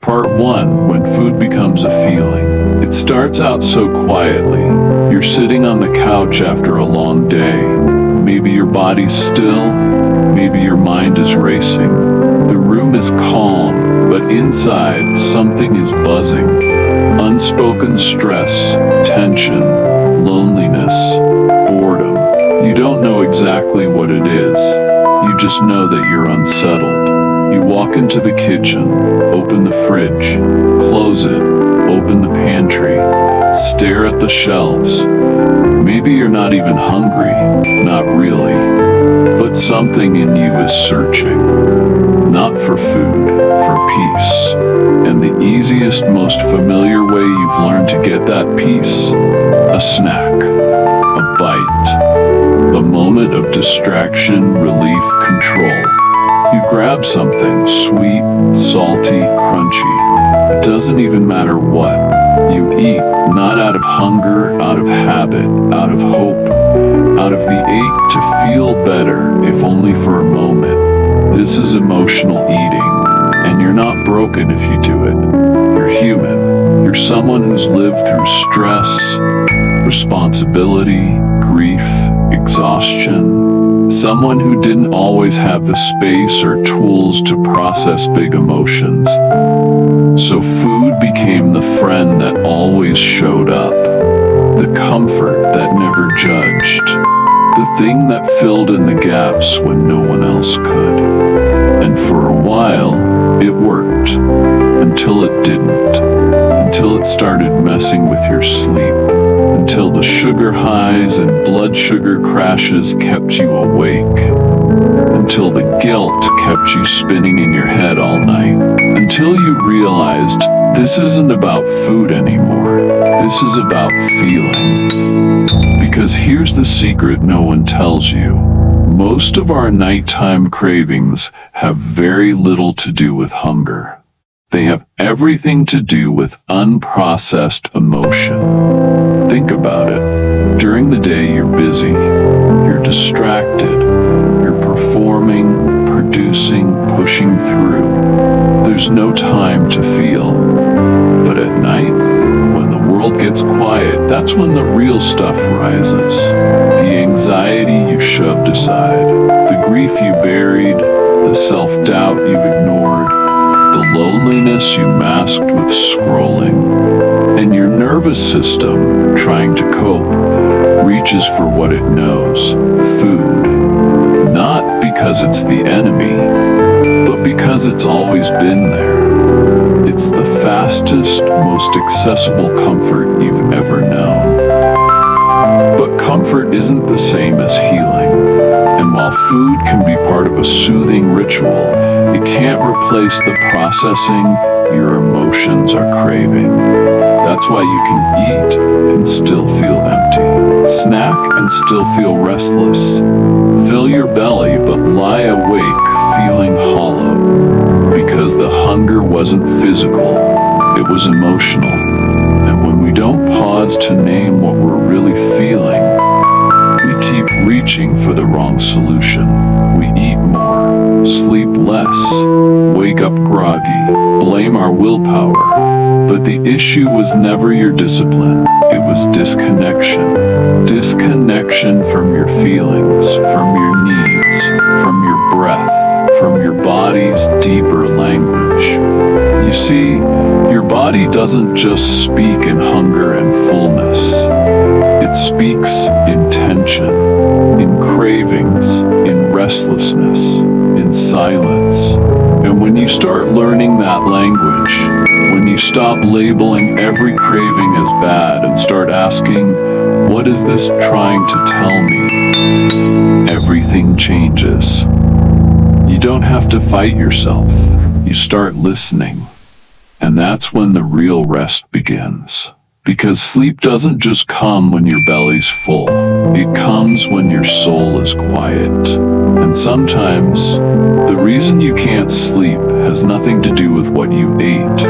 Part 1. When food becomes a feeling. It starts out so quietly. You're sitting on the couch after a long day. Maybe your body's still, maybe your mind is racing. The room is calm, but inside something is buzzing. Unspoken stress, tension, loneliness, boredom. You don't know exactly what it is. You just know that you're unsettled. You walk into the kitchen, open the fridge, close it, open the pantry, stare at the shelves. Maybe you're not even hungry, not really, but something in you is searching. Not for food, for peace. And the easiest, most familiar way you've learned to get that peace? A snack, a bite, a moment of distraction, relief, control. You grab something sweet, salty, crunchy. It doesn't even matter what. You eat, not out of hunger, out of habit, out of hope, out of the ache to feel better, if only for a moment. This is emotional eating, and you're not broken if you do it. You're human. You're someone who's lived through stress, responsibility, grief, exhaustion. Someone who didn't always have the space or tools to process big emotions. So food became the friend that always showed up, the comfort that never judged, the thing that filled in the gaps when no one else could. And for a while, it worked, until it didn't, until it started messing with your sleep. Until the sugar highs and blood sugar crashes kept you awake. Until the guilt kept you spinning in your head all night. Until you realized this isn't about food anymore. This is about feeling. Because here's the secret no one tells you. Most of our nighttime cravings have very little to do with hunger. They have everything to do with unprocessed emotion. Think about it. During the day, you're busy, you're distracted, you're performing, producing, pushing through. There's no time to feel. But at night, when the world gets quiet, that's when the real stuff rises. The anxiety you shoved aside, the grief you buried, the self-doubt you ignored, the loneliness you masked with scrolling. And your nervous system, trying to cope, reaches for what it knows, food. Not because it's the enemy, but because it's always been there. It's the fastest, most accessible comfort you've ever known. But comfort isn't the same as healing. And while food can be part of a soothing ritual, it can't replace the processing your emotions are craving. That's why you can eat and still feel empty, snack and still feel restless, fill your belly but lie awake feeling hollow, because the hunger wasn't physical, it was emotional. And when we don't pause to name what we're really feeling, we keep reaching for the wrong solution. We eat more, sleep less, wake up groggy, blame our willpower. But the issue was never your discipline, it was disconnection. Disconnection from your feelings, from your needs, from your breath, from your body's deeper language. You see, your body doesn't just speak in hunger and fullness. It speaks in tension, in cravings, in restlessness, in silence. And when you start learning that language, when you stop labeling every craving as bad and start asking, what is this trying to tell me? Everything changes. You don't have to fight yourself. You start listening. And that's when the real rest begins. Because sleep doesn't just come when your belly's full. It comes when your soul is quiet. And sometimes, the reason you can't sleep has nothing to do with what you ate.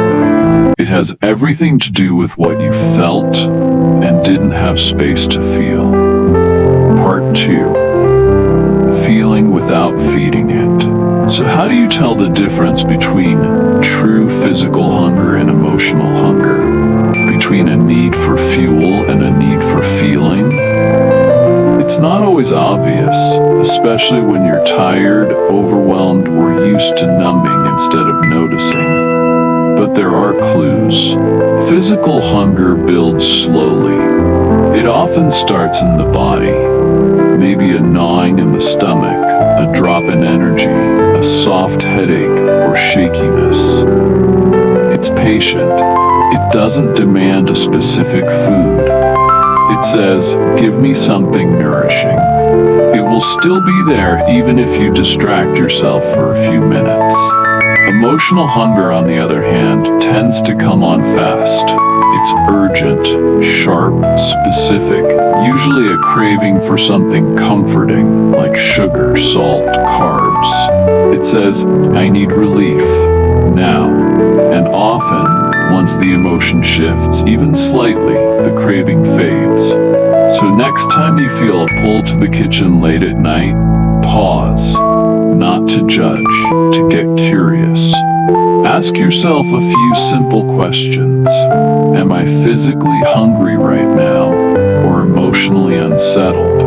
It has everything to do with what you felt and didn't have space to feel. Part 2. Feeling without feeding it. So how do you tell the difference between true physical hunger and emotional hunger, between a need for fuel and a need for feeling. It's not always obvious, especially when you're tired, overwhelmed, or used to numbing instead of noticing. But there are clues. Physical hunger builds slowly. It often starts in the body. Maybe a gnawing in the stomach, a drop in energy, a soft headache, or shakiness. It's patient. It doesn't demand a specific food. It says, give me something nourishing. It will still be there even if you distract yourself for a few minutes. Emotional hunger, on the other hand, tends to come on fast. It's urgent, sharp, specific, usually a craving for something comforting, like sugar, salt, carbs. It says, I need relief, now. And often, once the emotion shifts, even slightly, the craving fades. So next time you feel a pull to the kitchen late at night, pause. Not to judge, to get curious. Ask yourself a few simple questions. Am I physically hungry right now, or emotionally unsettled?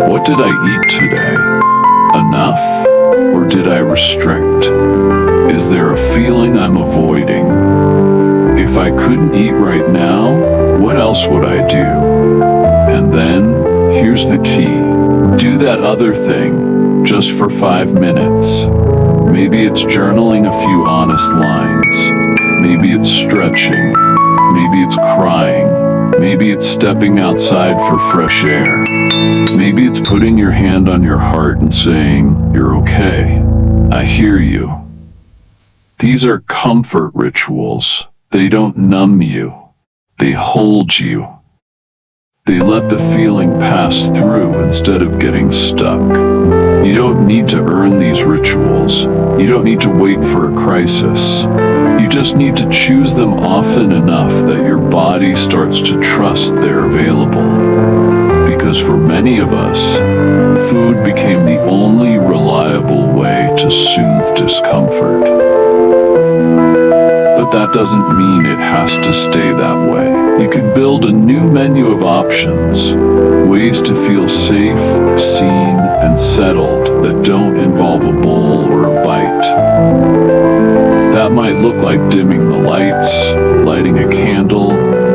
What did I eat today? Enough, or did I restrict? Is there a feeling I'm avoiding? If I couldn't eat right now, what else would I do? And then, here's the key. Do that other thing, just for 5 minutes. Maybe it's journaling a few honest lines. Maybe it's stretching. Maybe it's crying. Maybe it's stepping outside for fresh air. Maybe it's putting your hand on your heart and saying, you're okay. I hear you. These are comfort rituals. They don't numb you. They hold you. They let the feeling pass through instead of getting stuck. You don't need to earn these rituals. You don't need to wait for a crisis. You just need to choose them often enough that your body starts to trust they're available. Because for many of us, food became the only reliable way to soothe discomfort. But that doesn't mean it has to stay that way. You can build a new menu of options, ways to feel safe, seen, and settled that don't involve a bowl or a bite. That might look like dimming the lights, lighting a candle,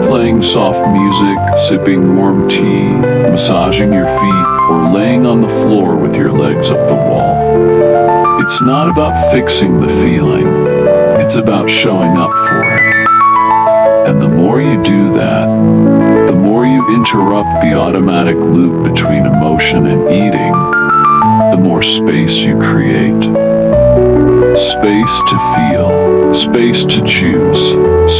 playing soft music, sipping warm tea, massaging your feet, or laying on the floor with your legs up the wall. It's not about fixing the feeling. It's about showing up for it. And the more you do that, the more you interrupt the automatic loop between emotion and eating, the more space you create. Space to feel, space to choose,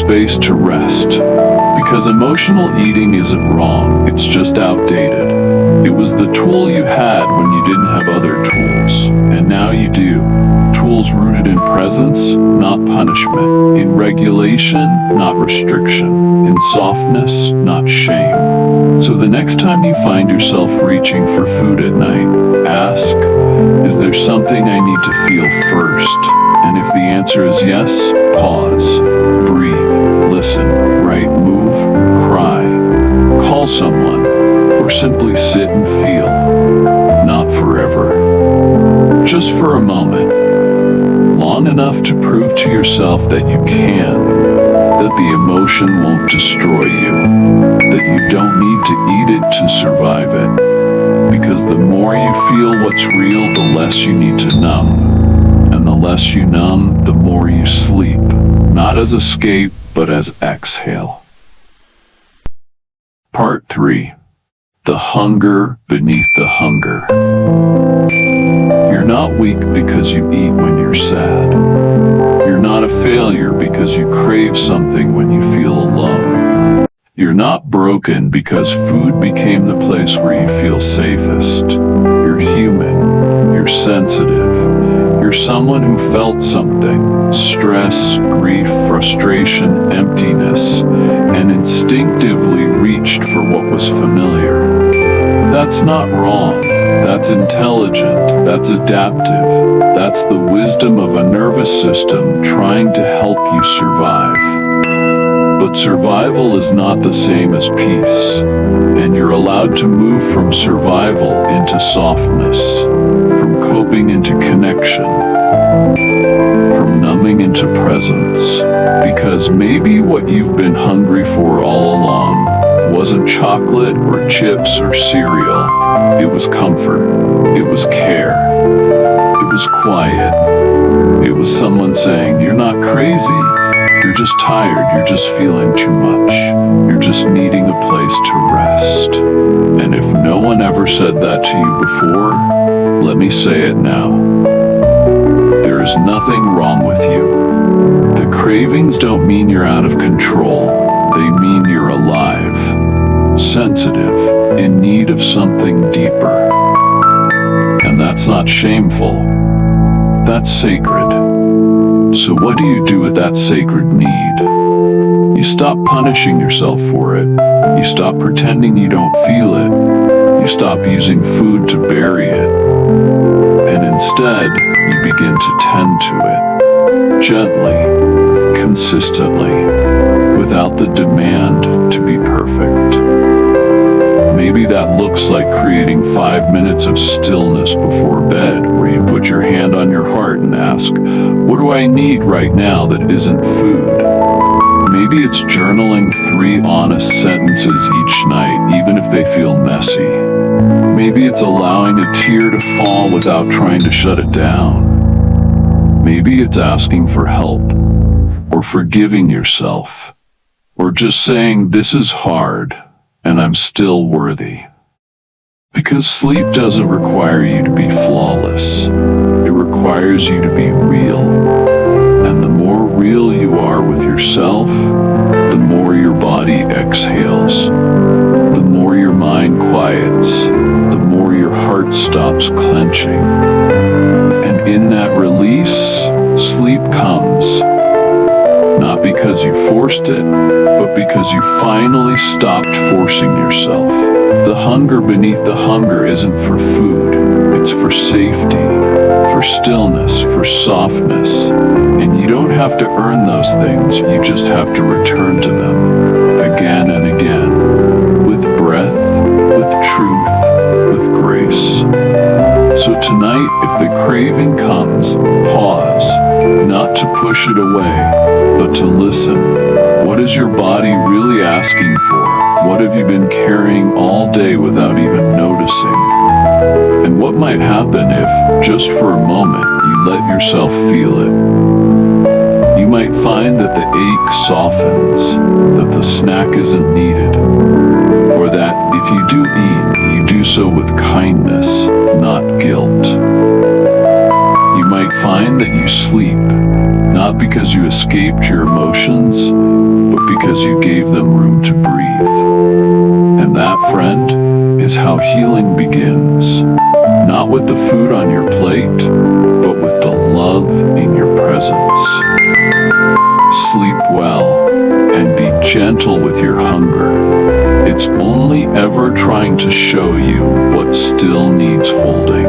space to rest. Because emotional eating isn't wrong, it's just outdated. It was the tool you had when you didn't have other tools, and now you do. Tools rooted in presence, not punishment, in regulation, not restriction, in softness, not shame. So the next time you find yourself reaching for food at night, ask, is there something I need to feel first? And if the answer is yes, pause, breathe, listen, write, move, cry, call someone, or simply sit and feel. Not forever. Just for a moment. Long enough to prove to yourself that you can, that the emotion won't destroy you, that you don't need to eat it to survive it. Because the more you feel what's real, the less you need to numb. And the less you numb, the more you sleep. Not as escape, but as exhale. Part 3. The hunger beneath the hunger. You're not weak because you eat when you're sad. You're not a failure because you crave something when you feel alone. You're not broken because food became the place where you feel safest. You're human. You're sensitive. You're someone who felt something. Stress, grief, frustration, emptiness, and instinctively reached for what was familiar. That's not wrong. That's intelligent. That's adaptive. That's the wisdom of a nervous system trying to help you survive. But survival is not the same as peace, and you're allowed to move from survival into softness, from coping into connection, from numbing into presence, because maybe what you've been hungry for all along wasn't chocolate or chips or cereal. It was comfort. It was care. It was quiet. It was someone saying, "You're not crazy. You're just tired. You're just feeling too much. You're just needing a place to rest." And if no one ever said that to you before, let me say it now. There is nothing wrong with you. The cravings don't mean you're out of control. They mean you're alive, sensitive, in need of something deeper. And that's not shameful. That's sacred. So what do you do with that sacred need? You stop punishing yourself for it. You stop pretending you don't feel it. You stop using food to bury it. And instead, you begin to tend to it. Gently, consistently, without the demand to be perfect. Maybe that looks like creating 5 minutes of stillness before bed, where you put your hand on your heart and ask, what do I need right now that isn't food? Maybe it's journaling 3 honest sentences each night, even if they feel messy. Maybe it's allowing a tear to fall without trying to shut it down. Maybe it's asking for help, or forgiving yourself, or just saying, this is hard, and I'm still worthy. Because sleep doesn't require you to be flawless. It requires you to be real. And the more real you are with yourself, the more your body exhales, the more your mind quiets, the more your heart stops clenching. And in that release, sleep comes. Not because you forced it, but because you finally stopped forcing yourself. The hunger beneath the hunger isn't for food. It's for safety, for stillness, for softness. And you don't have to earn those things. You just have to return to them again and again, with breath, with truth, with grace. So tonight, if the craving comes, pause, not to push it away, but to listen. What is your body really asking for? What have you been carrying all day without even noticing? And what might happen if, just for a moment, you let yourself feel it? You might find that the ache softens, that the snack isn't needed, or that if you do eat, you do so with kindness, not guilt. You might find that you sleep, not because you escaped your emotions, but because you gave them room to breathe. And that, friend, is how healing begins. Not with the food on your plate, but with the love in your presence. Sleep well, and be gentle with your hunger. It's only ever trying to show you what still needs holding.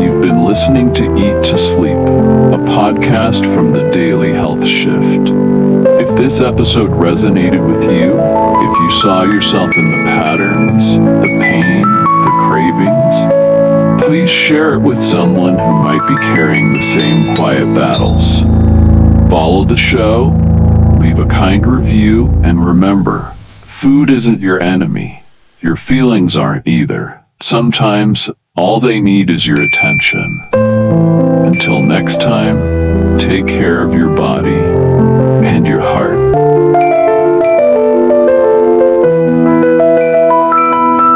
You've been listening to Eat to Sleep, a podcast from the Daily Health Shift. If this episode resonated with you, if you saw yourself in the patterns, the pain, the cravings, please share it with someone who might be carrying the same quiet battles. Follow the show, leave a kind review, and remember, food isn't your enemy. Your feelings aren't either. Sometimes all they need is your attention. Until next time, take care of your body and your